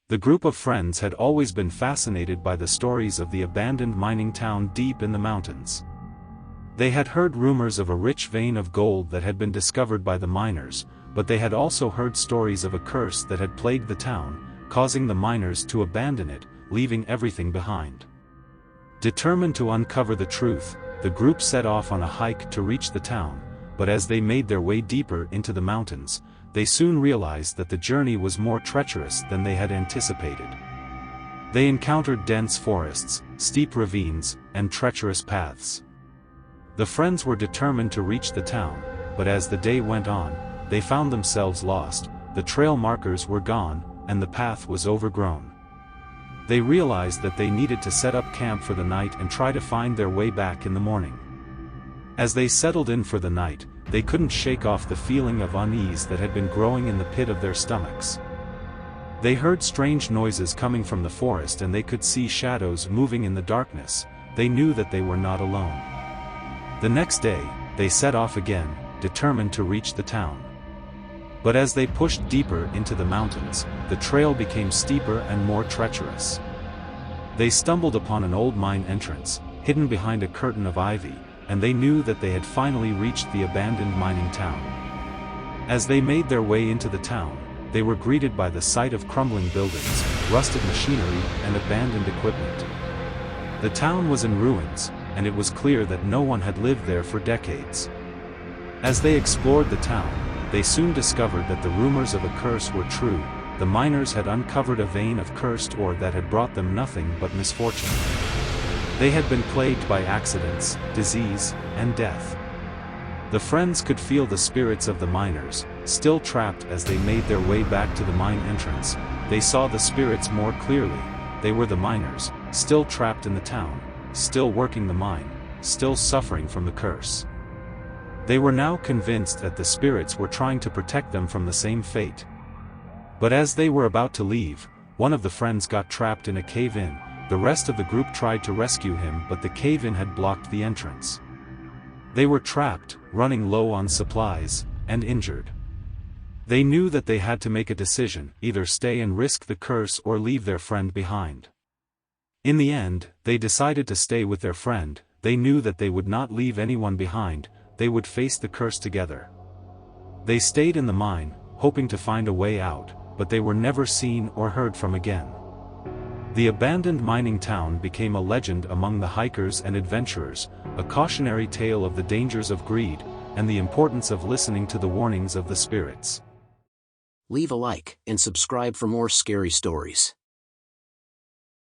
The group of friends had always been fascinated by the stories of the abandoned mining town deep in the mountains. They had heard rumors of a rich vein of gold that had been discovered by the miners, but they had also heard stories of a curse that had plagued the town, causing the miners to abandon it, leaving everything behind. Determined to uncover the truth, the group set off on a hike to reach the town, but as they made their way deeper into the mountains, they soon realized that the journey was more treacherous than they had anticipated. They encountered dense forests, steep ravines, and treacherous paths. The friends were determined to reach the town, but as the day went on, they found themselves lost, the trail markers were gone, and the path was overgrown. They realized that they needed to set up camp for the night and try to find their way back in the morning. As they settled in for the night, they couldn't shake off the feeling of unease that had been growing in the pit of their stomachs. They heard strange noises coming from the forest and they could see shadows moving in the darkness. They knew that they were not alone. The next day, they set off again, determined to reach the town. But as they pushed deeper into the mountains, the trail became steeper and more treacherous. They stumbled upon an old mine entrance, hidden behind a curtain of ivy, and they knew that they had finally reached the abandoned mining town. As they made their way into the town, they were greeted by the sight of crumbling buildings, rusted machinery, and abandoned equipment. The town was in ruins, and it was clear that no one had lived there for decades. As they explored the town, they soon discovered that the rumors of a curse were true. The miners had uncovered a vein of cursed ore that had brought them nothing but misfortune. They had been plagued by accidents, disease, and death. The friends could feel the spirits of the miners, still trapped. As they made their way back to the mine entrance, they saw the spirits more clearly. They were the miners, still trapped in the town, still working the mine, still suffering from the curse. They were now convinced that the spirits were trying to protect them from the same fate. But as they were about to leave, one of the friends got trapped in a cave-in. The rest of the group tried to rescue him, but the cave-in had blocked the entrance. They were trapped, running low on supplies, and injured. They knew that they had to make a decision, either stay and risk the curse or leave their friend behind. In the end, they decided to stay with their friend. They knew that they would not leave anyone behind. They would face the curse together. They stayed in the mine, hoping to find a way out, but they were never seen or heard from again. The abandoned mining town became a legend among the hikers and adventurers, a cautionary tale of the dangers of greed, and the importance of listening to the warnings of the spirits. Leave a like and subscribe for more scary stories.